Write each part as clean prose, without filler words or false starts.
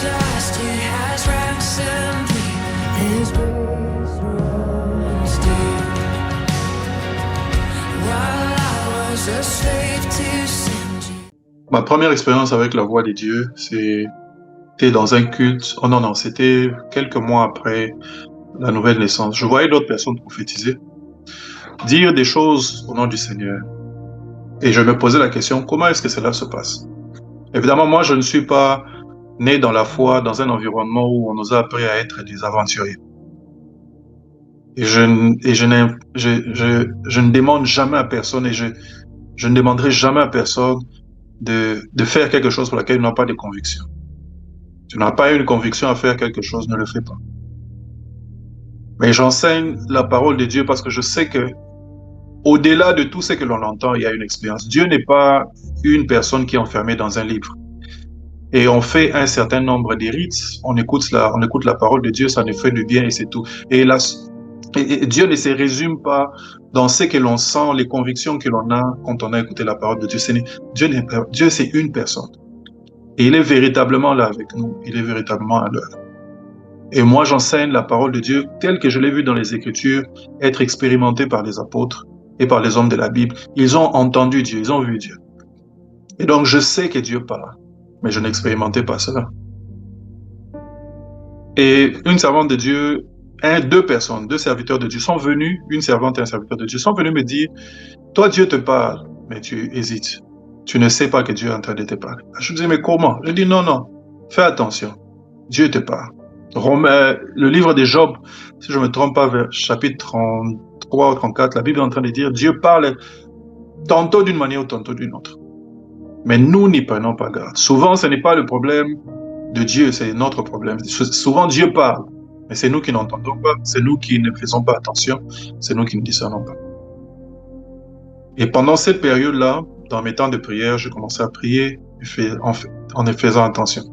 dust, it has ransomed me. His grace runs deep. While I was a slave to sin. Ma première expérience avec la voix de Dieu, c'était dans un culte. Oh non, c'était quelques mois après la nouvelle naissance. Je voyais d'autres personnes prophétiser, dire des choses au nom du Seigneur. Et je me posais la question, comment est-ce que cela se passe? Évidemment, moi, je ne suis pas né dans la foi, dans un environnement où on nous a appris à être des aventuriers. Et je ne demande jamais à personne, et je ne demanderai jamais à personne de faire quelque chose pour laquelle il n'a pas de conviction. Tu n'as pas une conviction à faire quelque chose, ne le fais pas. Mais j'enseigne la parole de Dieu parce que je sais que au-delà de tout ce que l'on entend, il y a une expérience. Dieu n'est pas une personne qui est enfermée dans un livre. Et on fait un certain nombre de rites, on écoute la parole de Dieu, ça nous fait du bien et c'est tout. Et Dieu ne se résume pas dans ce que l'on sent, les convictions que l'on a quand on a écouté la parole de Dieu. Dieu, c'est une personne. Et il est véritablement là avec nous. Il est véritablement à l'heure. Et moi, j'enseigne la parole de Dieu telle que je l'ai vue dans les Écritures, être expérimentée par les apôtres et par les hommes de la Bible. Ils ont entendu Dieu, ils ont vu Dieu. Et donc, je sais que Dieu parle, mais je n'expérimentais pas cela. Et une servante de Dieu, deux serviteurs de Dieu sont venus, une servante et un serviteur de Dieu sont venus me dire, toi, Dieu te parle, mais tu hésites. Tu ne sais pas que Dieu est en train de te parler. Je dis, mais comment? Je dis, non, fais attention. Dieu te parle. Le livre de Job, si je ne me trompe pas, vers chapitre 33 ou 34, la Bible est en train de dire, Dieu parle tantôt d'une manière ou tantôt d'une autre. Mais nous n'y prenons pas garde. Souvent, ce n'est pas le problème de Dieu, c'est notre problème. Souvent, Dieu parle, mais c'est nous qui n'entendons pas, c'est nous qui ne faisons pas attention, c'est nous qui ne discernons pas. Et pendant cette période-là, dans mes temps de prière, je commençais à prier en faisant attention.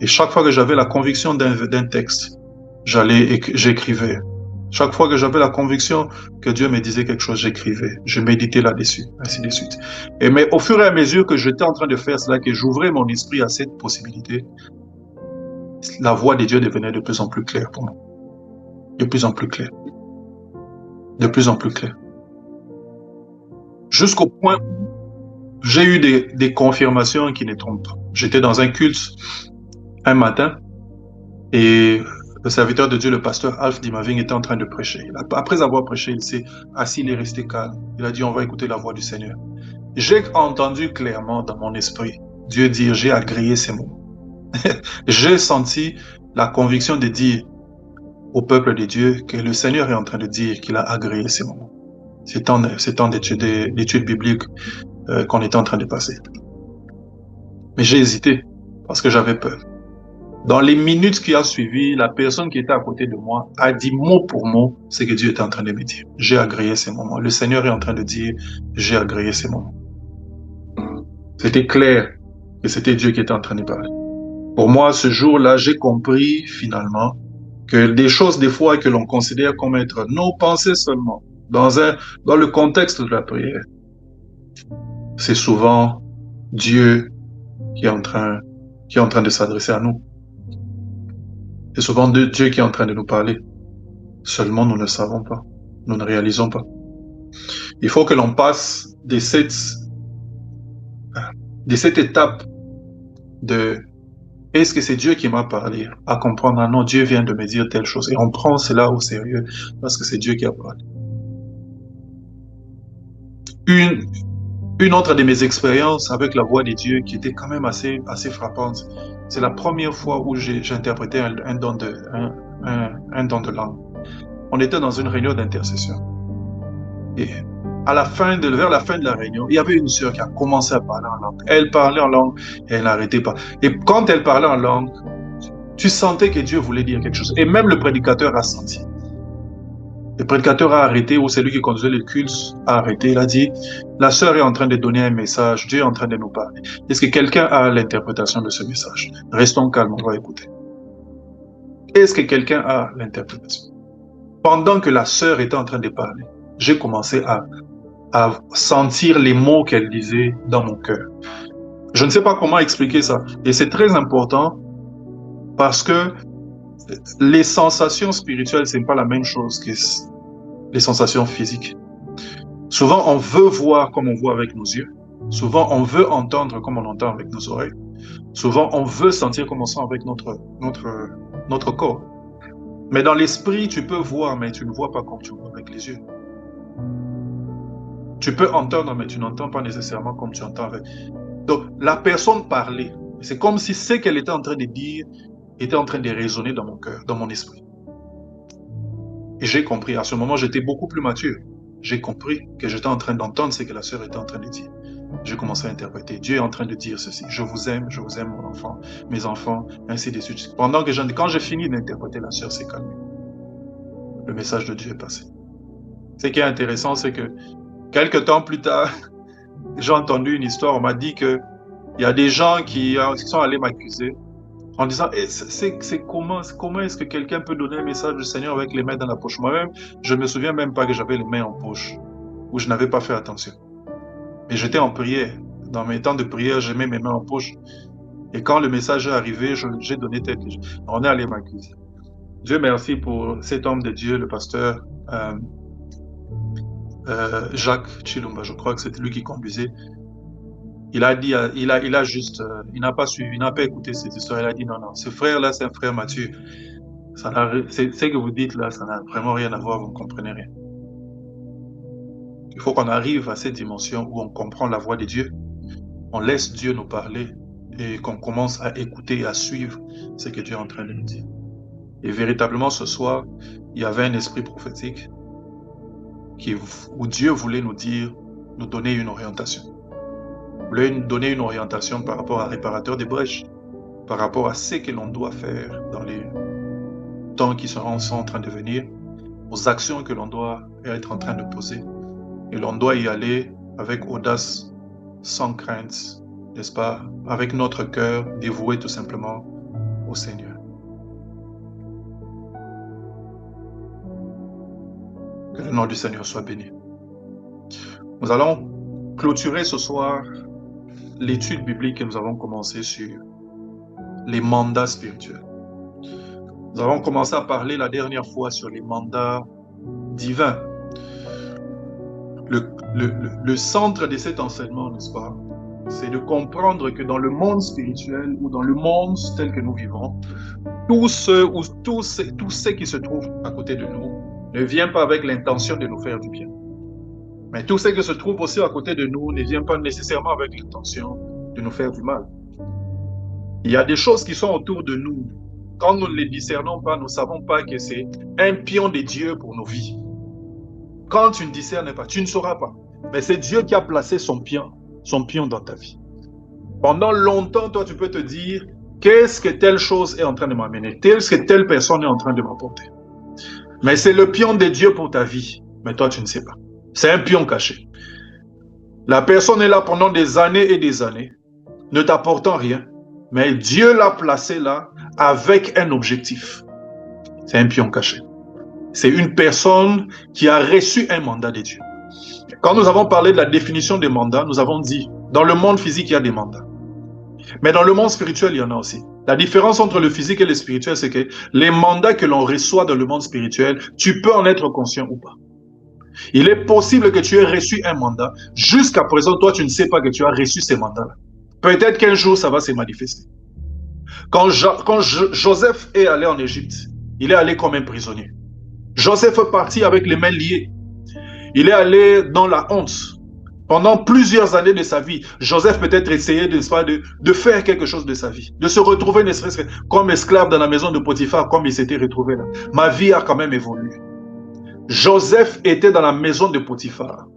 Et chaque fois que j'avais la conviction d'un texte, j'écrivais. Chaque fois que j'avais la conviction que Dieu me disait quelque chose, j'écrivais. Je méditais là-dessus, ainsi de suite. Mais au fur et à mesure que j'étais en train de faire cela, que j'ouvrais mon esprit à cette possibilité, la voix de Dieu devenait de plus en plus claire pour moi. De plus en plus claire. De plus en plus claire. Jusqu'au point où j'ai eu des confirmations qui ne trompent pas. J'étais dans un culte un matin et le serviteur de Dieu, le pasteur Alf Dimaving, était en train de prêcher. Après avoir prêché, il s'est assis, il est resté calme. Il a dit, on va écouter la voix du Seigneur. J'ai entendu clairement dans mon esprit Dieu dire, j'ai agréé ces mots. J'ai senti la conviction de dire au peuple de Dieu que le Seigneur est en train de dire qu'il a agréé ces moments. C'est temps d'études bibliques qu'on était en train de passer. Mais j'ai hésité parce que j'avais peur. Dans les minutes qui ont suivi, la personne qui était à côté de moi a dit mot pour mot ce que Dieu était en train de me dire. J'ai agréé ces moments. Le Seigneur est en train de dire, j'ai agréé ces moments. C'était clair que c'était Dieu qui était en train de parler. Pour moi, ce jour-là, j'ai compris finalement que des choses des fois que l'on considère comme être nos pensées seulement, dans le contexte de la prière, c'est souvent Dieu qui est en train de s'adresser à nous. C'est souvent Dieu qui est en train de nous parler. Seulement, nous ne le savons pas. Nous ne réalisons pas. Il faut que l'on passe de cette étape de est-ce que c'est Dieu qui m'a parlé, à comprendre, ah non, Dieu vient de me dire telle chose. Et on prend cela au sérieux parce que c'est Dieu qui a parlé. Une autre de mes expériences avec la voix de Dieu qui était quand même assez frappante, c'est la première fois où j'interprétais un don de langue. On était dans une réunion d'intercession. Et vers la fin de la réunion, il y avait une sœur qui a commencé à parler en langue. Elle parlait en langue et elle n'arrêtait pas. Et quand elle parlait en langue, tu sentais que Dieu voulait dire quelque chose. Et même le prédicateur a senti. Le prédicateur a arrêté, ou celui qui conduisait le culte a arrêté. Il a dit, la sœur est en train de donner un message, Dieu est en train de nous parler. Est-ce que quelqu'un a l'interprétation de ce message? Restons calmes, on va écouter. Est-ce que quelqu'un a l'interprétation? Pendant que la sœur était en train de parler, j'ai commencé à sentir les mots qu'elle disait dans mon cœur. Je ne sais pas comment expliquer ça. Et c'est très important Parce que les sensations spirituelles, ce n'est pas la même chose que les sensations physiques. Souvent, on veut voir comme on voit avec nos yeux. Souvent, on veut entendre comme on entend avec nos oreilles. Souvent, on veut sentir comme on sent avec notre corps. Mais dans l'esprit, tu peux voir, mais tu ne vois pas comme tu vois avec les yeux. Tu peux entendre, mais tu n'entends pas nécessairement comme tu entends avec. Donc, la personne parlait. C'est comme si ce qu'elle était en train de dire était en train de résonner dans mon cœur, dans mon esprit. Et j'ai compris. À ce moment, j'étais beaucoup plus mature. J'ai compris que j'étais en train d'entendre ce que la sœur était en train de dire. J'ai commencé à interpréter. Dieu est en train de dire ceci. Je vous aime, mon enfant, mes enfants, ainsi de suite. Pendant que quand j'ai fini d'interpréter, la sœur s'est calmée. Le message de Dieu est passé. Ce qui est intéressant, c'est que quelques temps plus tard, j'ai entendu une histoire. On m'a dit qu'il y a des gens qui sont allés m'accuser en disant comment est-ce que quelqu'un peut donner un message du Seigneur avec les mains dans la poche? Moi-même, je ne me souviens même pas que j'avais les mains en poche ou je n'avais pas fait attention. Mais j'étais en prière. Dans mes temps de prière, j'ai mis mes mains en poche. Et quand le message est arrivé, j'ai donné tête. On est allé m'accuser. Dieu merci pour cet homme de Dieu, le pasteur Jacques Chilumba. Je crois que c'était lui qui conduisait. Il a dit, il n'a pas suivi, il n'a pas écouté cette histoire. Il a dit non, ce frère-là, c'est un frère mature. Ce que vous dites là, ça n'a vraiment rien à voir, vous ne comprenez rien. Il faut qu'on arrive à cette dimension où on comprend la voix de Dieu, on laisse Dieu nous parler et qu'on commence à écouter et à suivre ce que Dieu est en train de nous dire. Et véritablement, ce soir, il y avait un esprit prophétique où Dieu voulait nous donner une orientation. Il voulait nous donner une orientation par rapport à réparateur des brèches, par rapport à ce que l'on doit faire dans les temps qui sont en train de venir, aux actions que l'on doit être en train de poser. Et l'on doit y aller avec audace, sans crainte, n'est-ce pas, avec notre cœur dévoué tout simplement au Seigneur. Que le nom du Seigneur soit béni. Nous allons clôturer ce soir l'étude biblique que nous avons commencé sur les mandats spirituels. Nous avons commencé à parler la dernière fois sur les mandats divins. Le centre de cet enseignement, n'est-ce pas, c'est de comprendre que dans le monde spirituel ou dans le monde tel que nous vivons, tout ce qui se trouve à côté de nous ne vient pas avec l'intention de nous faire du bien. Mais tout ce qui se trouve aussi à côté de nous ne vient pas nécessairement avec l'intention de nous faire du mal. Il y a des choses qui sont autour de nous. Quand nous ne les discernons pas, nous ne savons pas que c'est un pion de Dieu pour nos vies. Quand tu ne discernes pas, tu ne sauras pas. Mais c'est Dieu qui a placé son pion dans ta vie. Pendant longtemps, toi, tu peux te dire, qu'est-ce que telle chose est en train de m'amener? Qu'est-ce que telle personne est en train de m'apporter? Mais c'est le pion de Dieu pour ta vie. Mais toi, tu ne sais pas. C'est un pion caché. La personne est là pendant des années et des années, ne t'apportant rien. Mais Dieu l'a placé là avec un objectif. C'est un pion caché. C'est une personne qui a reçu un mandat de Dieu. Quand nous avons parlé de la définition des mandats, nous avons dit, dans le monde physique, il y a des mandats. Mais dans le monde spirituel, il y en a aussi. La différence entre le physique et le spirituel, c'est que les mandats que l'on reçoit dans le monde spirituel, tu peux en être conscient ou pas. Il est possible que tu aies reçu un mandat. Jusqu'à présent, toi, tu ne sais pas que tu as reçu ces mandats-là. Peut-être qu'un jour, ça va se manifester. Quand Joseph est allé en Égypte, il est allé comme un prisonnier. Joseph est parti avec les mains liées. Il est allé dans la honte. Pendant plusieurs années de sa vie, Joseph peut-être essayé de faire quelque chose de sa vie, de se retrouver ne serait-ce que comme esclave dans la maison de Potiphar, comme il s'était retrouvé là. Ma vie a quand même évolué. Joseph était dans la maison de Potiphar.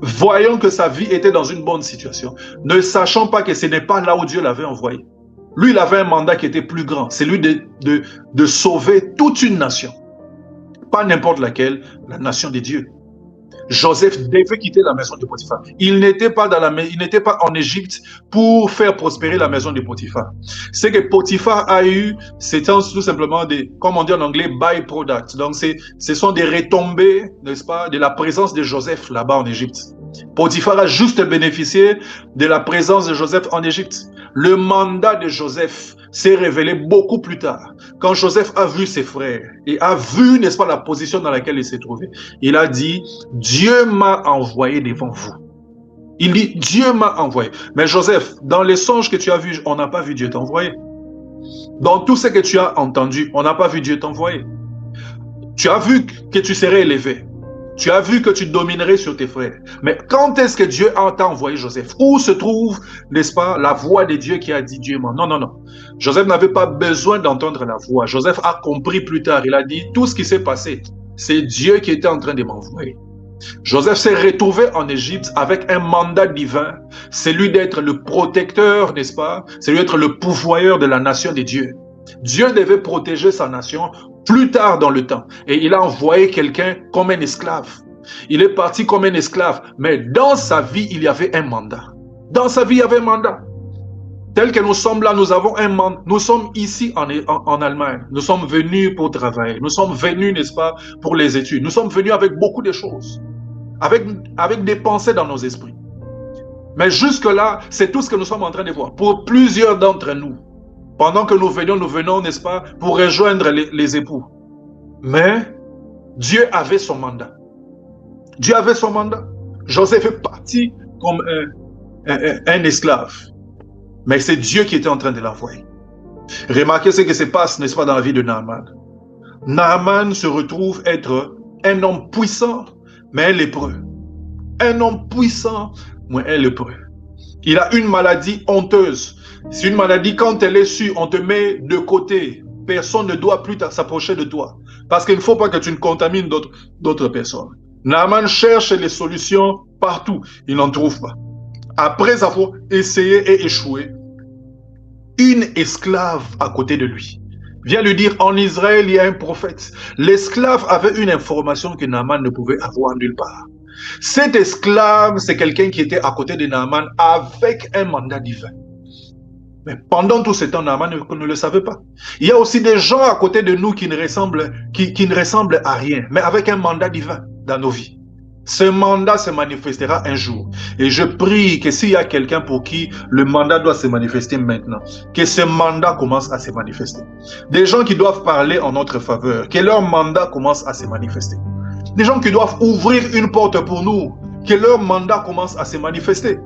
Voyant que sa vie était dans une bonne situation, ne sachant pas que ce n'est pas là où Dieu l'avait envoyé. Lui, il avait un mandat qui était plus grand, c'est lui de sauver toute une nation. Pas n'importe laquelle, la nation de Dieu. Joseph devait quitter la maison de Potiphar. Il n'était pas en Égypte pour faire prospérer la maison de Potiphar. Ce que Potiphar a eu, c'était tout simplement des, comme on dit en anglais, byproducts. Donc, ce sont des retombées, n'est-ce pas, de la présence de Joseph là-bas en Égypte. Potiphar a juste bénéficié de la présence de Joseph en Égypte. le mandat de Joseph s'est révélé beaucoup plus tard. Quand Joseph a vu ses frères et a vu, n'est-ce pas, la position dans laquelle il s'est trouvé, il a dit, Dieu m'a envoyé devant vous. Il dit, Dieu m'a envoyé. Mais Joseph, dans les songes que tu as vus, on n'a pas vu Dieu t'envoyer. Dans tout ce que tu as entendu, on n'a pas vu Dieu t'envoyer. Tu as vu que tu serais élevé. Tu as vu que tu dominerais sur tes frères. Mais quand est-ce que Dieu t'a envoyé Joseph? Où se trouve, n'est-ce pas, la voix de Dieu qui a dit Dieu m'a? Non, non, non. Joseph n'avait pas besoin d'entendre la voix. Joseph a compris plus tard. Il a dit, tout ce qui s'est passé, c'est Dieu qui était en train de m'envoyer. Joseph s'est retrouvé en Égypte avec un mandat divin, celui d'être le protecteur, n'est-ce pas? Celui d'être le pourvoyeur de la nation de Dieu. Dieu devait protéger sa nation plus tard dans le temps. Et il a envoyé quelqu'un comme un esclave. Il est parti comme un esclave. Mais dans sa vie, il y avait un mandat. Dans sa vie, il y avait un mandat. Tel que nous sommes là, nous avons un mandat. Nous sommes ici en Allemagne. Nous sommes venus pour travailler. Nous sommes venus, n'est-ce pas, pour les études. Nous sommes venus avec beaucoup de choses. Avec des pensées dans nos esprits. Mais jusque-là, c'est tout ce que nous sommes en train de voir. Pour plusieurs d'entre nous, pendant que nous venons, n'est-ce pas, pour rejoindre les époux. Mais Dieu avait son mandat. Dieu avait son mandat. Joseph est parti comme un esclave. Mais c'est Dieu qui était en train de l'envoyer. Remarquez ce qui se passe, n'est-ce pas, dans la vie de Naaman. Naaman se retrouve être un homme puissant, mais un lépreux. Un homme puissant, mais un lépreux. Il a une maladie honteuse. C'est une maladie, quand elle est sûre, on te met de côté. Personne ne doit plus s'approcher de toi. Parce qu'il ne faut pas que tu ne contamines d'autres personnes. Naaman cherche les solutions partout. Il n'en trouve pas. Après avoir essayé et échoué, une esclave à côté de lui vient lui dire, en Israël, il y a un prophète. L'esclave avait une information que Naaman ne pouvait avoir nulle part. Cet esclave, c'est quelqu'un qui était à côté de Naaman avec un mandat divin. Mais pendant tout ce temps, Naaman ne le savait pas. Il y a aussi des gens à côté de nous qui ne ressemblent à rien, mais avec un mandat divin dans nos vies. Ce mandat se manifestera un jour. Et je prie que s'il y a quelqu'un pour qui le mandat doit se manifester maintenant, que ce mandat commence à se manifester. Des gens qui doivent parler en notre faveur, que leur mandat commence à se manifester. Des gens qui doivent ouvrir une porte pour nous, que leur mandat commence à se manifester.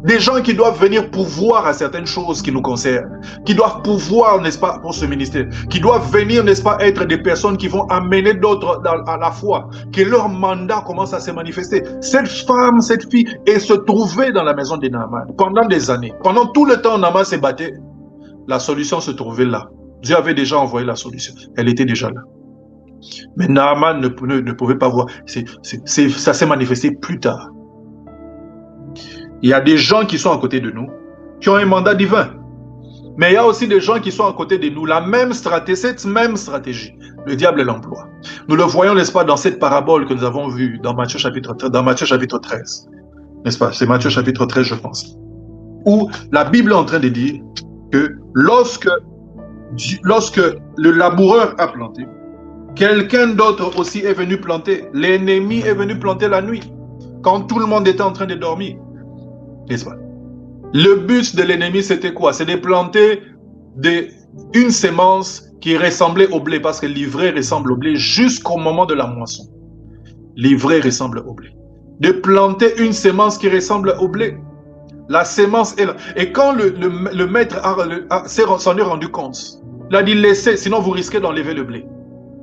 Des gens qui doivent venir pouvoir à certaines choses qui nous concernent, qui doivent pouvoir, n'est-ce pas, pour ce ministère, qui doivent venir, n'est-ce pas, être des personnes qui vont amener d'autres à la foi, que leur mandat commence à se manifester. Cette femme, cette fille, elle se trouvait dans la maison de Naaman pendant des années. Pendant tout le temps, Naaman se battait. La solution se trouvait là. Dieu avait déjà envoyé la solution. Elle était déjà là. Mais Naaman ne pouvait pas voir. Ça s'est manifesté plus tard. Il y a des gens qui sont à côté de nous, qui ont un mandat divin. Mais il y a aussi des gens qui sont à côté de nous. Cette même stratégie, le diable l'emploie. Nous le voyons, n'est-ce pas, dans cette parabole que nous avons vue dans Matthieu chapitre 13. N'est-ce pas? C'est Matthieu chapitre 13, je pense. Où la Bible est en train de dire que lorsque le laboureur a planté, quelqu'un d'autre aussi est venu planter. L'ennemi est venu planter la nuit, quand tout le monde était en train de dormir. N'est-ce pas? Le but de l'ennemi, c'était quoi? C'est de planter une sémence qui ressemblait au blé, parce que l'ivraie ressemble au blé jusqu'au moment de la moisson. L'ivraie ressemble au blé. De planter une sémence qui ressemble au blé. La sémence est là. Et quand le maître s'en est rendu compte, il a dit, laissez, sinon vous risquez d'enlever le blé.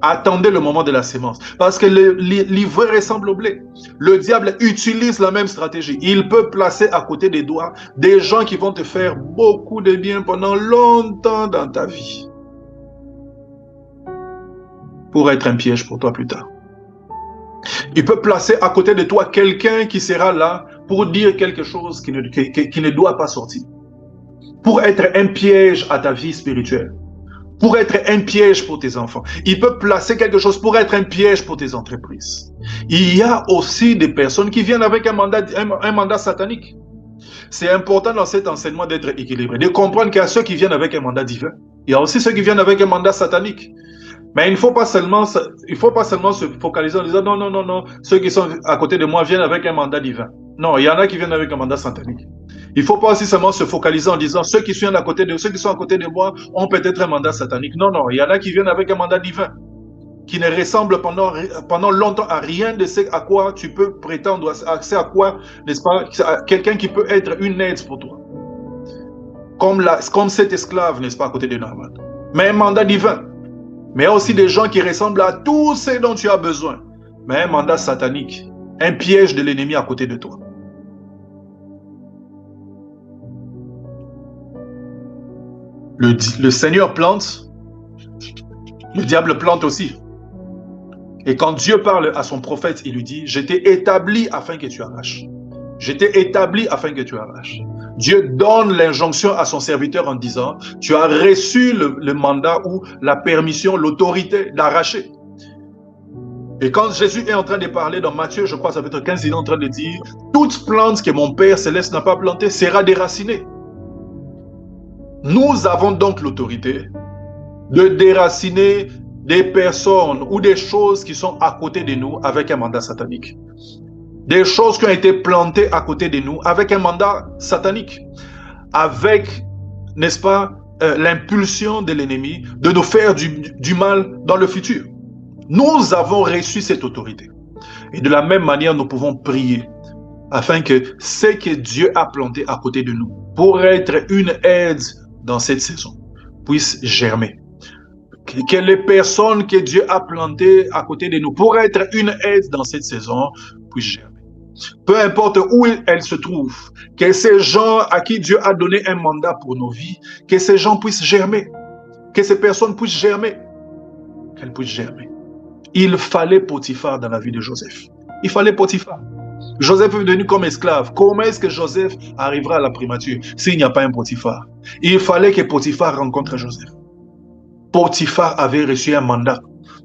Attendez le moment de la sémence. Parce que l'ivraie ressemble au blé. Le diable utilise la même stratégie. Il peut placer à côté des doigts des gens qui vont te faire beaucoup de bien pendant longtemps dans ta vie. Pour être un piège pour toi plus tard. Il peut placer à côté de toi quelqu'un qui sera là pour dire quelque chose qui ne doit pas sortir. Pour être un piège à ta vie spirituelle. Pour être un piège pour tes enfants. Il peut placer quelque chose pour être un piège pour tes entreprises. Il y a aussi des personnes qui viennent avec un mandat satanique. C'est important dans cet enseignement d'être équilibré, de comprendre qu'il y a ceux qui viennent avec un mandat divin. Il y a aussi ceux qui viennent avec un mandat satanique. Mais il ne faut pas seulement se focaliser en disant non, ceux qui sont à côté de moi viennent avec un mandat divin. Non, il y en a qui viennent avec un mandat satanique. Il ne faut pas aussi seulement se focaliser en disant ceux qui sont à côté de moi ont peut-être un mandat satanique. Non, non, il y en a qui viennent avec un mandat divin, qui ne ressemble pendant longtemps à rien de ce à quoi tu peux prétendre, accès à quoi, n'est-ce pas, quelqu'un qui peut être une aide pour toi. Comme cet esclave, n'est-ce pas, à côté de Naaman. Mais un mandat divin. Mais il y a aussi des gens qui ressemblent à tout ce dont tu as besoin. Mais un mandat satanique, un piège de l'ennemi à côté de toi. Le Seigneur plante, le diable plante aussi. Et quand Dieu parle à son prophète, il lui dit, je t'ai établi afin que tu arraches. Je t'ai établi afin que tu arraches. Dieu donne l'injonction à son serviteur en disant, tu as reçu le mandat ou la permission, l'autorité d'arracher. Et quand Jésus est en train de parler dans Matthieu, je crois, chapitre 15, il est en train de dire, toute plante que mon Père Céleste n'a pas plantée sera déracinée. Nous avons donc l'autorité de déraciner des personnes ou des choses qui sont à côté de nous avec un mandat satanique. Des choses qui ont été plantées à côté de nous avec un mandat satanique. Avec, n'est-ce pas, l'impulsion de l'ennemi de nous faire du mal dans le futur. Nous avons reçu cette autorité. Et de la même manière, nous pouvons prier afin que ce que Dieu a planté à côté de nous pour être une aide dans cette saison puisse germer. Que les personnes que Dieu a plantées à côté de nous pour être une aide dans cette saison puissent germer. Peu importe où elles se trouvent, que ces gens à qui Dieu a donné un mandat pour nos vies, que ces gens puissent germer, que ces personnes puissent germer, qu'elles puissent germer. Il fallait Potiphar dans la vie de Joseph. Il fallait Potiphar. Joseph est venu comme esclave. Comment est-ce que Joseph arrivera à la primature s'il n'y a pas un Potiphar? Il fallait que Potiphar rencontre Joseph. Potiphar avait reçu un mandat,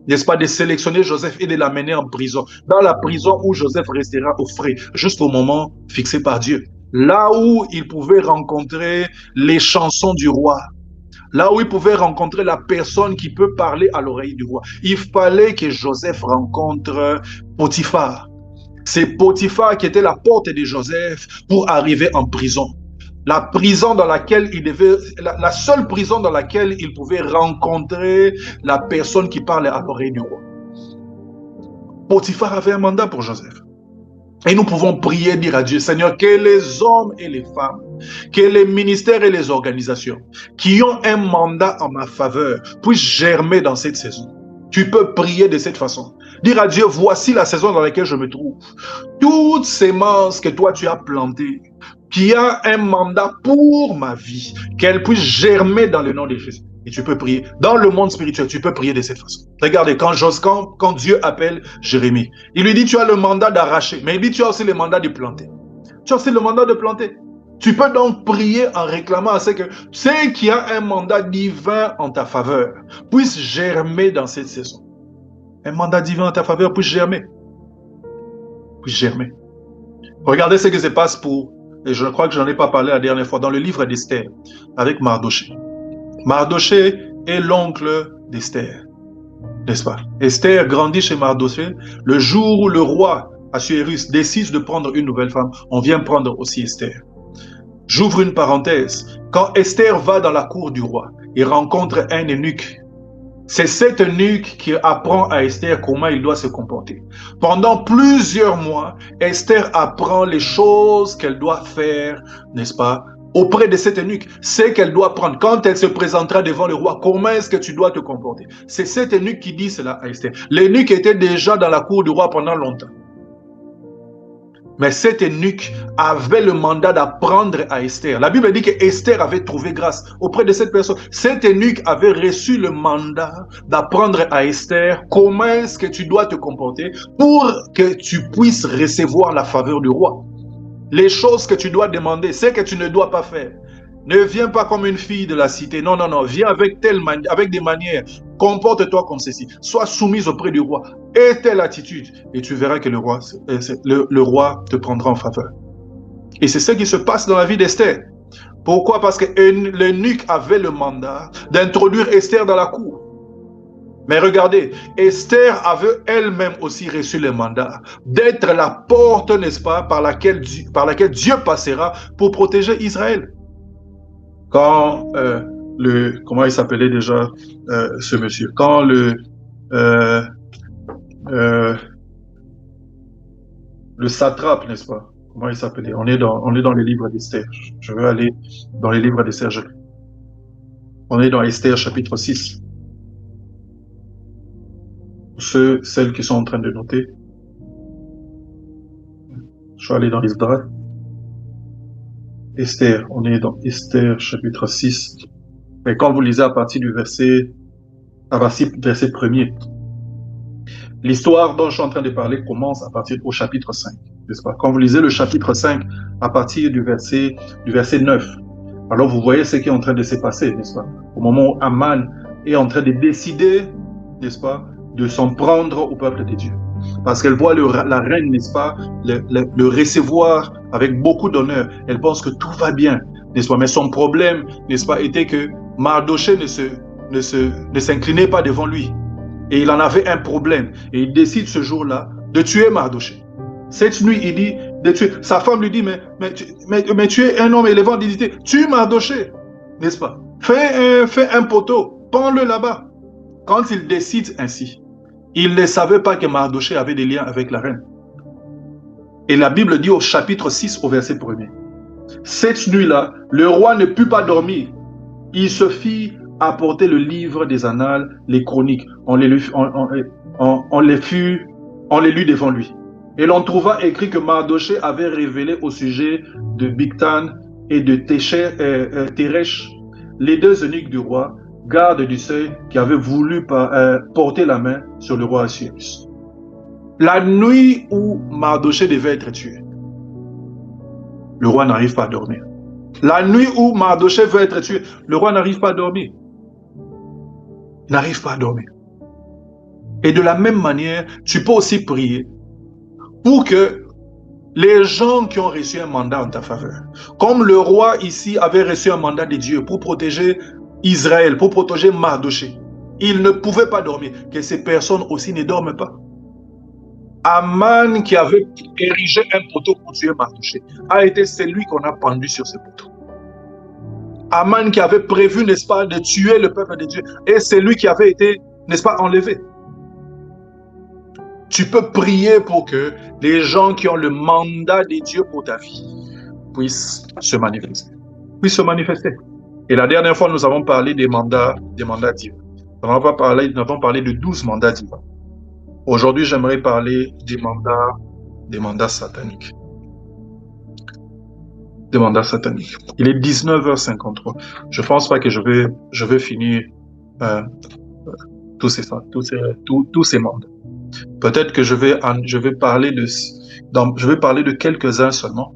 n'est-ce pas, de sélectionner Joseph et de l'amener en prison. Dans la prison où Joseph restera au frais, jusqu'au moment fixé par Dieu. Là où il pouvait rencontrer les chansons du roi. Là où il pouvait rencontrer la personne qui peut parler à l'oreille du roi. Il fallait que Joseph rencontre Potiphar. C'est Potiphar qui était la porte de Joseph pour arriver en prison. La prison dans laquelle il devait, la seule prison dans laquelle il pouvait rencontrer la personne qui parlait à l'oreille du roi. Potiphar avait un mandat pour Joseph. Et nous pouvons prier, dire à Dieu, Seigneur, que les hommes et les femmes, que les ministères et les organisations qui ont un mandat en ma faveur puissent germer dans cette saison. Tu peux prier de cette façon. Dire à Dieu, voici la saison dans laquelle je me trouve. Toutes ces semences que toi tu as plantées, qui a un mandat pour ma vie, qu'elle puisse germer dans le nom de Jésus. Et tu peux prier. Dans le monde spirituel, tu peux prier de cette façon. Regardez, quand Dieu appelle Jérémie, il lui dit, tu as le mandat d'arracher, mais il dit, tu as aussi le mandat de planter. Tu as aussi le mandat de planter. Tu peux donc prier en réclamant à ce que ceux qui ont un mandat divin en ta faveur puissent germer dans cette saison. Un mandat divin en ta faveur puisse germer. Puisse germer. Regardez ce qui se passe et je crois que je n'en ai pas parlé la dernière fois, dans le livre d'Esther, avec Mardoché. Mardoché est l'oncle d'Esther, n'est-ce pas? Esther grandit chez Mardoché. Le jour où le roi Assuérus décide de prendre une nouvelle femme, on vient prendre aussi Esther. J'ouvre une parenthèse. Quand Esther va dans la cour du roi, il rencontre un eunuque. C'est cet eunuque qui apprend à Esther comment il doit se comporter. Pendant plusieurs mois, Esther apprend les choses qu'elle doit faire, n'est-ce pas, auprès de cet eunuque. C'est qu'elle doit prendre. Quand elle se présentera devant le roi, comment est-ce que tu dois te comporter? C'est cet eunuque qui dit cela à Esther. L'eunuque était déjà dans la cour du roi pendant longtemps. Mais cet eunuque avait le mandat d'apprendre à Esther. La Bible dit que Esther avait trouvé grâce auprès de cette personne. Cet eunuque avait reçu le mandat d'apprendre à Esther comment est-ce que tu dois te comporter pour que tu puisses recevoir la faveur du roi. Les choses que tu dois demander, c'est que tu ne dois pas faire. Ne viens pas comme une fille de la cité. Non, non, non. Viens avec des manières. Comporte-toi comme ceci. Sois soumise auprès du roi. Et telle attitude. Et tu verras que le roi te prendra en faveur. Et c'est ce qui se passe dans la vie d'Esther. Pourquoi? Parce que l'eunuque avait le mandat d'introduire Esther dans la cour. Mais regardez, Esther avait elle-même aussi reçu le mandat d'être la porte, n'est-ce pas, par laquelle Dieu passera pour protéger Israël. Quand comment il s'appelait déjà ce monsieur? Quand le satrape, n'est-ce pas? Comment il s'appelait? On est dans les livres d'Esther. Je veux aller dans les livres d'Esther. On est dans Esther chapitre 6. Celles qui sont en train de noter. Je vais aller dans l'Isdra. Esther, on est dans Esther chapitre 6. Et quand vous lisez à partir du verset 1er, l'histoire dont je suis en train de parler commence à partir au chapitre 5, n'est-ce pas? Quand vous lisez le chapitre 5 à partir du verset 9, alors vous voyez ce qui est en train de se passer, n'est-ce pas? Au moment où Aman est en train de décider, n'est-ce pas, de s'en prendre au peuple de Dieu. Parce qu'elle voit la reine, n'est-ce pas, le recevoir avec beaucoup d'honneur. Elle pense que tout va bien, n'est-ce pas? Mais son problème, n'est-ce pas, était que Mardoché ne s'inclinait pas devant lui. Et il en avait un problème. Et il décide ce jour-là de tuer Mardoché. Cette nuit, il dit de tuer. Sa femme lui dit, mais tu es un homme élevé en dignité. Tue Mardoché, n'est-ce pas? Fais un poteau, pends-le là-bas. Quand il décide ainsi, il ne savait pas que Mardoché avait des liens avec la reine. Et la Bible dit au chapitre 6, au verset 1er. Cette nuit-là, le roi ne put pas dormir. Il se fit apporter le livre des annales, les chroniques. On les lut devant lui. Et l'on trouva écrit que Mardoché avait révélé au sujet de Bigtan et de Teresh, les deux eunuques du roi, gardes du seuil, qui avaient voulu porter la main sur le roi Assuérus. La nuit où Mardoché devait être tué, le roi n'arrive pas à dormir. La nuit où Mardoché veut être tué, le roi n'arrive pas à dormir. Il n'arrive pas à dormir. Et de la même manière, tu peux aussi prier pour que les gens qui ont reçu un mandat en ta faveur, comme le roi ici avait reçu un mandat de Dieu pour protéger Israël, pour protéger Mardoché, il ne pouvait pas dormir, que ces personnes aussi ne dorment pas. Aman, qui avait érigé un poteau pour tuer Mardoché, a été celui qu'on a pendu sur ce poteau. Aman, qui avait prévu, n'est-ce pas, de tuer le peuple de Dieu, et c'est lui qui avait été, n'est-ce pas, enlevé. Tu peux prier pour que les gens qui ont le mandat de Dieu pour ta vie puissent se manifester. Et la dernière fois, nous avons parlé des mandats divins. Nous avons parlé de 12 mandats divins. Aujourd'hui, j'aimerais parler des mandats sataniques. Des mandats sataniques. Il est 19h53. Je ne pense pas que je vais finir tous ces mandats. Peut-être que je vais parler de quelques-uns seulement.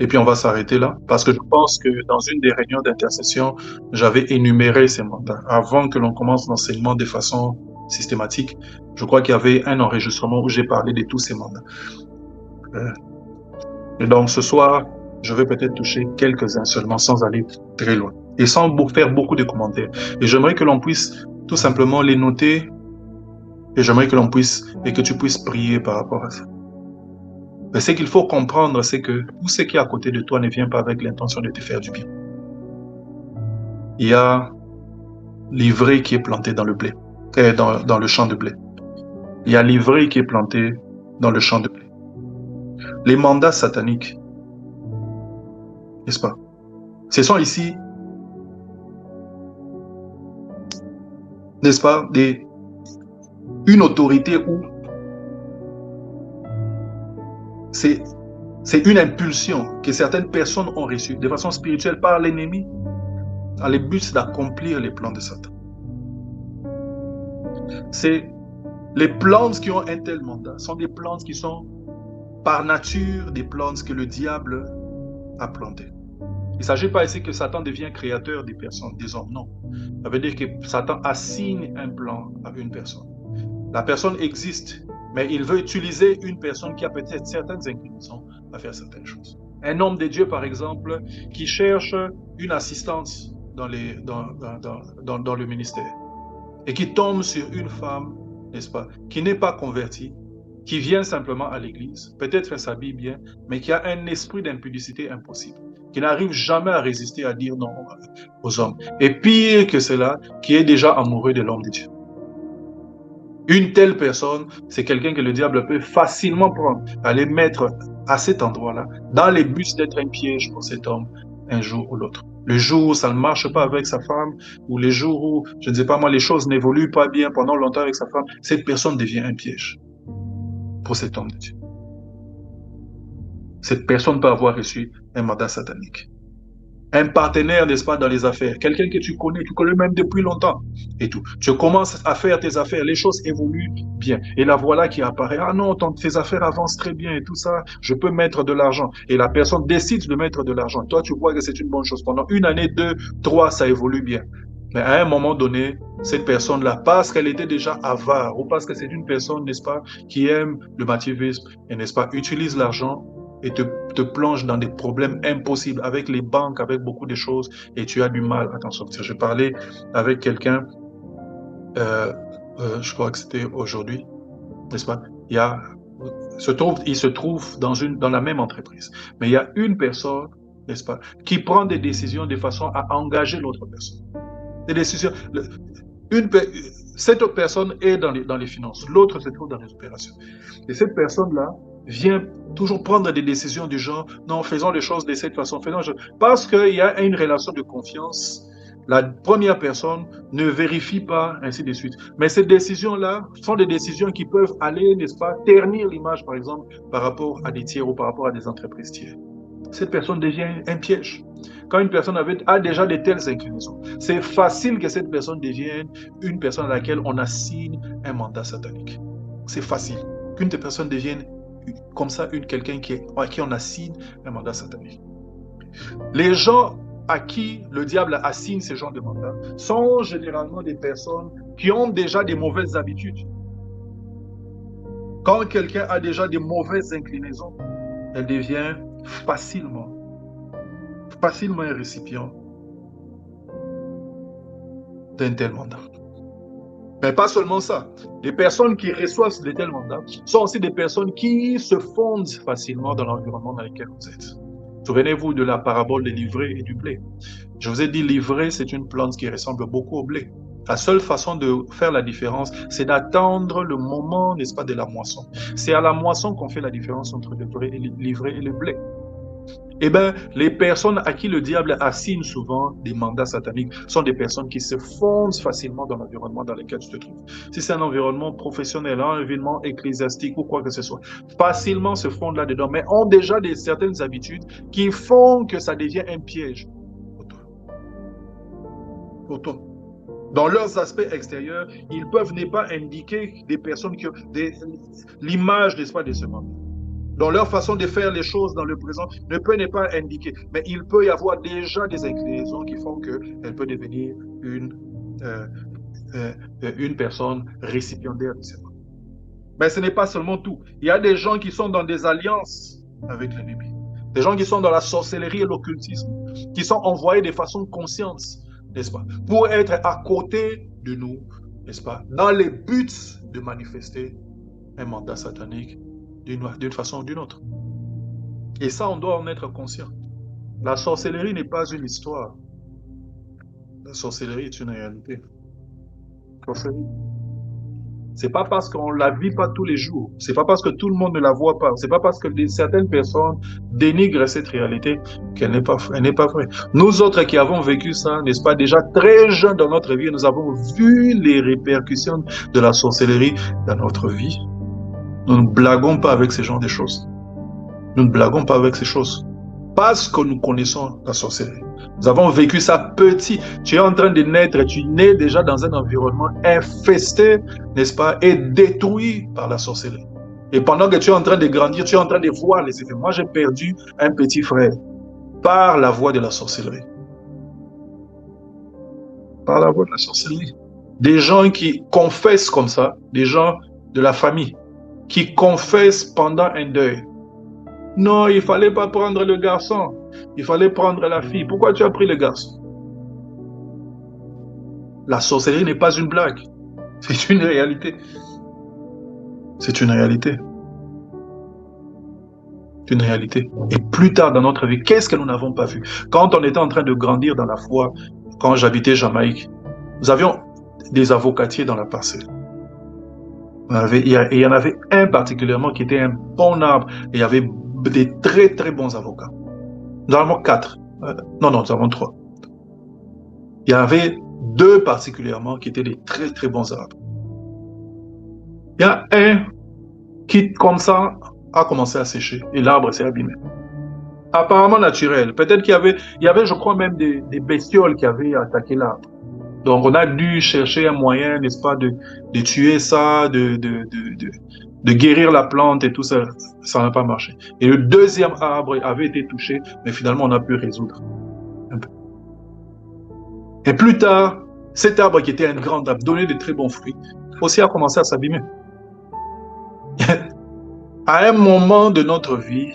Et puis on va s'arrêter là, parce que je pense que dans une des réunions d'intercession, j'avais énuméré ces mandats. Avant que l'on commence l'enseignement de façon systématique, je crois qu'il y avait un enregistrement où j'ai parlé de tous ces mandats. Et donc ce soir, je vais peut-être toucher quelques-uns seulement, sans aller très loin, et sans faire beaucoup de commentaires. Et j'aimerais que l'on puisse tout simplement les noter, et j'aimerais que tu puisses prier par rapport à ça. Mais ce qu'il faut comprendre, c'est que tout ce qui est à côté de toi ne vient pas avec l'intention de te faire du bien. Il y a l'ivraie qui est planté dans le blé, dans le champ de blé. Il y a l'ivraie qui est planté dans le champ de blé. Les mandats sataniques, n'est-ce pas? Ce sont ici, n'est-ce pas, une autorité où c'est une impulsion que certaines personnes ont reçue de façon spirituelle par l'ennemi dans le but d'accomplir les plans de Satan. C'est les plans qui ont un tel mandat sont des plans qui sont par nature des plans que le diable a plantés. Il ne s'agit pas ici que Satan devient créateur des personnes, des hommes, non. Ça veut dire que Satan assigne un plan à une personne. La personne existe, mais il veut utiliser une personne qui a peut-être certaines inclinaisons à faire certaines choses. Un homme de Dieu, par exemple, qui cherche une assistance dans le ministère. et qui tombe sur une femme, n'est-ce pas, qui n'est pas convertie, qui vient simplement à l'église, peut-être elle s'habille bien, mais qui a un esprit d'impudicité impossible, qui n'arrive jamais à résister à dire non aux hommes. Et pire que cela, qui est déjà amoureux de l'homme de Dieu. Une telle personne, c'est quelqu'un que le diable peut facilement prendre, aller mettre à cet endroit-là, dans les buts d'être un piège pour cet homme, un jour ou l'autre. Le jour où ça ne marche pas avec sa femme, ou les jours où, je ne sais pas moi, les choses n'évoluent pas bien pendant longtemps avec sa femme, cette personne devient un piège pour cet homme de Dieu. Cette personne peut avoir reçu un mandat satanique. Un partenaire, n'est-ce pas, dans les affaires, quelqu'un que tu connais même depuis longtemps et tout. Tu commences à faire tes affaires, les choses évoluent bien. Et la voilà qui apparaît, ah non, tes affaires avancent très bien et tout ça, je peux mettre de l'argent. Et la personne décide de mettre de l'argent. Toi, tu vois que c'est une bonne chose. Pendant une année, 2, 3, ça évolue bien. Mais à un moment donné, cette personne-là, parce qu'elle était déjà avare, ou parce que c'est une personne, n'est-ce pas, qui aime le matérialisme, et n'est-ce pas, utilise l'argent, et te plonge dans des problèmes impossibles avec les banques, avec beaucoup de choses, et tu as du mal à t'en sortir. Je parlais avec quelqu'un, je crois que c'était aujourd'hui, n'est-ce pas? Il se trouve dans la même entreprise, mais il y a une personne, n'est-ce pas, qui prend des décisions de façon à engager l'autre personne. Des décisions. Cette autre personne est dans les finances, l'autre se trouve dans les opérations. Et cette personne-là vient toujours prendre des décisions du genre, non, faisons les choses de cette façon, parce qu'il y a une relation de confiance. La première personne ne vérifie pas, ainsi de suite. Mais ces décisions-là sont des décisions qui peuvent aller, n'est-ce pas, ternir l'image, par exemple, par rapport à des tiers ou par rapport à des entreprises tiers. Cette personne devient un piège. Quand une personne a déjà de telles inclinaisons, c'est facile que cette personne devienne une personne à laquelle on assigne un mandat satanique. C'est facile qu'une personne devienne comme ça quelqu'un à qui on assigne un mandat satanique. Les gens à qui le diable assigne ce genre de mandat sont généralement des personnes qui ont déjà des mauvaises habitudes. Quand quelqu'un a déjà des mauvaises inclinaisons, elle devient facilement un récipient d'un tel mandat. Mais pas seulement ça. Les personnes qui reçoivent de tels mandats sont aussi des personnes qui se fondent facilement dans l'environnement dans lequel vous êtes. Souvenez-vous de la parabole de l'ivraie et du blé. Je vous ai dit, l'ivraie, c'est une plante qui ressemble beaucoup au blé. La seule façon de faire la différence, c'est d'attendre le moment, n'est-ce pas, de la moisson. C'est à la moisson qu'on fait la différence entre l'ivraie et le blé. Eh bien, les personnes à qui le diable assigne souvent des mandats sataniques sont des personnes qui se fondent facilement dans l'environnement dans lequel tu te trouves. Si c'est un environnement professionnel, un environnement ecclésiastique ou quoi que ce soit, facilement se fondent là-dedans, mais ont déjà certaines habitudes qui font que ça devient un piège pour toi. Dans leurs aspects extérieurs, ils peuvent ne pas indiquer des personnes qui ont l'image, n'est-ce pas, de ce mandat. Dans leur façon de faire les choses dans le présent, ne peut ne pas indiquer. Mais il peut y avoir déjà des inclinaisons qui font qu'elle peut devenir une personne récipiendaire de ces mandats. Mais ce n'est pas seulement tout. Il y a des gens qui sont dans des alliances avec l'ennemi. Des gens qui sont dans la sorcellerie et l'occultisme, qui sont envoyés de façon consciente, n'est-ce pas, pour être à côté de nous, n'est-ce pas, dans les buts de manifester un mandat satanique d'une façon ou d'une autre. Et ça, on doit en être conscient. La sorcellerie n'est pas une histoire. La sorcellerie est une réalité. C'est pas parce qu'on la vit pas tous les jours. C'est pas parce que tout le monde ne la voit pas. C'est pas parce que certaines personnes dénigrent cette réalité qu'elle n'est pas vraie. Nous autres qui avons vécu ça, n'est-ce pas, déjà très jeunes dans notre vie, nous avons vu les répercussions de la sorcellerie dans notre vie. Nous ne blaguons pas avec ce genre de choses. Nous ne blaguons pas avec ces choses. Parce que nous connaissons la sorcellerie. Nous avons vécu ça petit. Tu es en train de naître, tu nais déjà dans un environnement infesté, n'est-ce pas, et détruit par la sorcellerie. Et pendant que tu es en train de grandir, tu es en train de voir les effets. Moi, j'ai perdu un petit frère par la voie de la sorcellerie. Par la voie de la sorcellerie. Des gens qui confessent comme ça, des gens de la famille, qui confessent pendant un deuil. Non, il ne fallait pas prendre le garçon, il fallait prendre la fille. Pourquoi tu as pris le garçon? La sorcellerie n'est pas une blague. C'est une réalité. C'est une réalité. C'est une réalité. Et plus tard dans notre vie, qu'est-ce que nous n'avons pas vu? Quand on était en train de grandir dans la foi, quand j'habitais Jamaïque, nous avions des avocatiers dans la parcelle. Il y en avait un particulièrement qui était un bon arbre. Et il y avait des très très bons avocats. Nous en avons 4. Non, nous en avons 3. Il y en avait 2 particulièrement qui étaient des très très bons arbres. Il y a un qui, comme ça, a commencé à sécher et l'arbre s'est abîmé. Apparemment naturel. Peut-être il y avait, je crois, même des bestioles qui avaient attaqué l'arbre. Donc, on a dû chercher un moyen, n'est-ce pas, de tuer ça, de guérir la plante et tout ça. Ça n'a pas marché. Et le deuxième arbre avait été touché, mais finalement, on a pu résoudre un peu. Et plus tard, cet arbre qui était un grand arbre, donnait de très bons fruits, aussi a commencé à s'abîmer. À un moment de notre vie,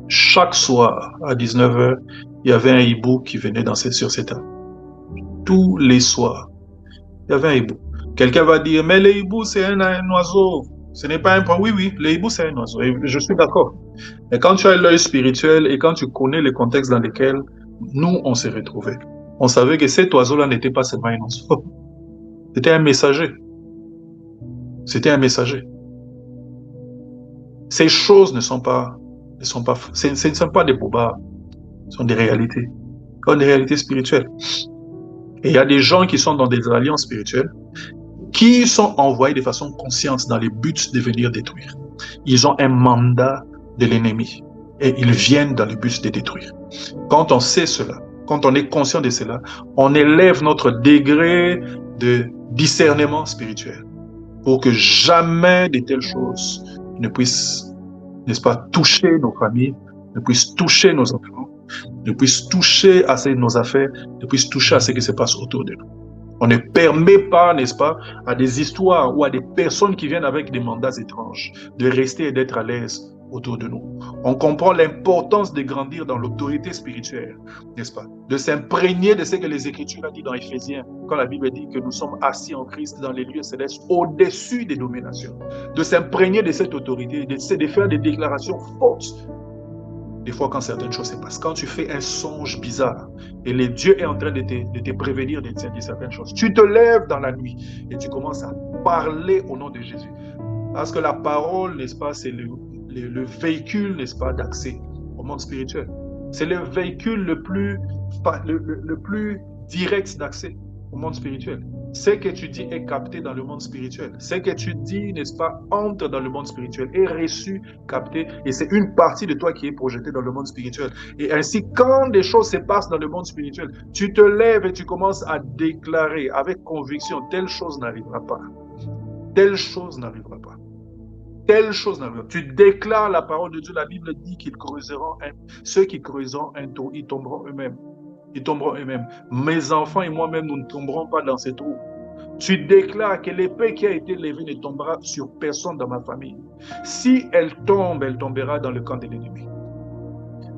chaque soir, à 19h, il y avait un hibou qui venait danser sur cet arbre. Tous les soirs, il y avait un hibou. Quelqu'un va dire, mais le hibou, c'est un oiseau. Ce n'est pas un point. Oui, oui, le hibou, c'est un oiseau. Et je suis d'accord. Mais quand tu as l'œil spirituel et quand tu connais les contextes dans lesquels nous, on s'est retrouvés, on savait que cet oiseau-là n'était pas seulement un oiseau. C'était un messager. C'était un messager. Ces choses ne sont pas, ce ne sont pas des bobards. Ce sont des réalités. Ce sont des réalités spirituelles. Et il y a des gens qui sont dans des alliances spirituelles qui sont envoyés de façon consciente dans les buts de venir détruire. Ils ont un mandat de l'ennemi et ils viennent dans le but de détruire. Quand on sait cela, quand on est conscient de cela, on élève notre degré de discernement spirituel pour que jamais de telles choses ne puissent, n'est-ce pas, toucher nos familles, ne puissent toucher nos enfants, ne puissent toucher à nos affaires, ne puissent toucher à ce qui se passe autour de nous. On ne permet pas, n'est-ce pas, à des histoires ou à des personnes qui viennent avec des mandats étranges de rester et d'être à l'aise autour de nous. On comprend l'importance de grandir dans l'autorité spirituelle, n'est-ce pas? De s'imprégner de ce que les Écritures ont dit dans Éphésiens, quand la Bible dit que nous sommes assis en Christ dans les lieux célestes, au-dessus des dominations. De s'imprégner de cette autorité, de faire des déclarations fortes. Des fois, quand certaines choses se passent, quand tu fais un songe bizarre et le Dieu est en train de te prévenir de certaines choses, tu te lèves dans la nuit et tu commences à parler au nom de Jésus. Parce que la parole, n'est-ce pas, c'est le véhicule, n'est-ce pas, d'accès au monde spirituel. C'est le véhicule le plus direct d'accès au monde spirituel. Ce que tu dis est capté dans le monde spirituel. Ce que tu dis, n'est-ce pas, entre dans le monde spirituel, est reçu, capté, et c'est une partie de toi qui est projetée dans le monde spirituel. Et ainsi, quand des choses se passent dans le monde spirituel, tu te lèves et tu commences à déclarer avec conviction, telle chose n'arrivera pas. Telle chose n'arrivera pas. Telle chose n'arrivera pas. Tu déclares la parole de Dieu. La Bible dit qu'ils creuseront ceux qui creuseront un trou, ils tomberont eux-mêmes. Ils tomberont eux-mêmes. Mes enfants et moi-même, nous ne tomberons pas dans ces trous. Tu déclares que l'épée qui a été levée ne tombera sur personne dans ma famille. Si elle tombe, elle tombera dans le camp de l'ennemi.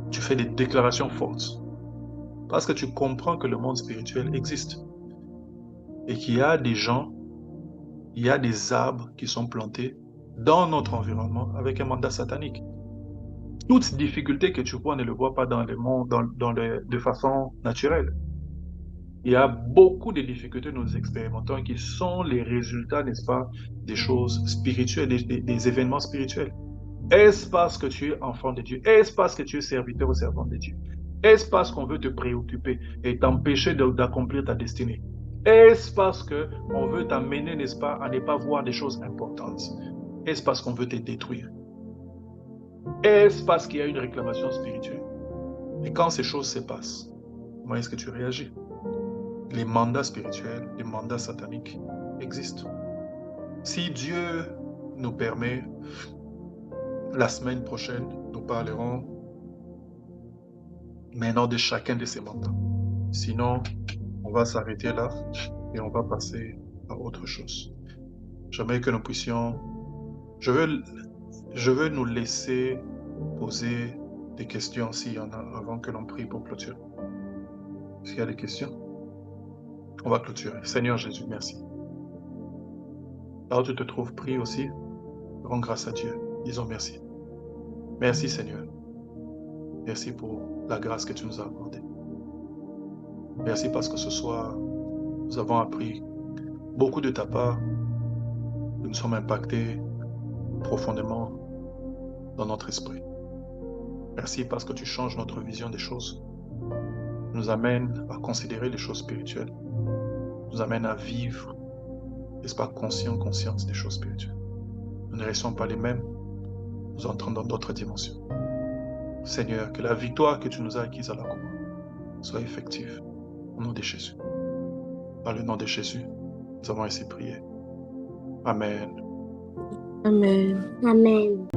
Tu fais des déclarations fortes. Parce que tu comprends que le monde spirituel existe. Et qu'il y a des gens, il y a des arbres qui sont plantés dans notre environnement avec un mandat satanique. Toute difficulté que tu vois ne le vois pas dans le monde de façon naturelle. Il y a beaucoup de difficultés que nous expérimentons qui sont les résultats, n'est-ce pas, des choses spirituelles, des événements spirituels. Est-ce parce que tu es enfant de Dieu? Est-ce parce que tu es serviteur ou servant de Dieu? Est-ce parce qu'on veut te préoccuper et t'empêcher d'accomplir ta destinée? Est-ce parce qu'on veut t'amener, n'est-ce pas, à ne pas voir des choses importantes? Est-ce parce qu'on veut te détruire? Est-ce parce qu'il y a une réclamation spirituelle? Et quand ces choses se passent, comment est-ce que tu réagis? Les mandats spirituels, les mandats sataniques existent. Si Dieu nous permet, la semaine prochaine, nous parlerons maintenant de chacun de ces mandats. Sinon, on va s'arrêter là et on va passer à autre chose. J'aimerais que nous puissions... Je veux nous laisser poser des questions s'il y en a avant que l'on prie pour clôturer. S'il y a des questions, on va clôturer. Seigneur Jésus, merci. Là où tu te trouves pris aussi, rends grâce à Dieu. Disons merci. Merci Seigneur. Merci pour la grâce que tu nous as accordée. Merci parce que ce soir, nous avons appris beaucoup de ta part. Nous sommes impactés profondément dans notre esprit. Merci parce que tu changes notre vision des choses. Tu nous amènes à considérer les choses spirituelles. Tu nous amènes à vivre, n'est-ce pas, conscience des choses spirituelles. Nous ne restons pas les mêmes. Nous entrons dans d'autres dimensions. Seigneur, que la victoire que tu nous as acquise à la croix soit effective. Au nom de Jésus. Dans le nom de Jésus, nous avons ainsi prié. Amen. Amen. Amen.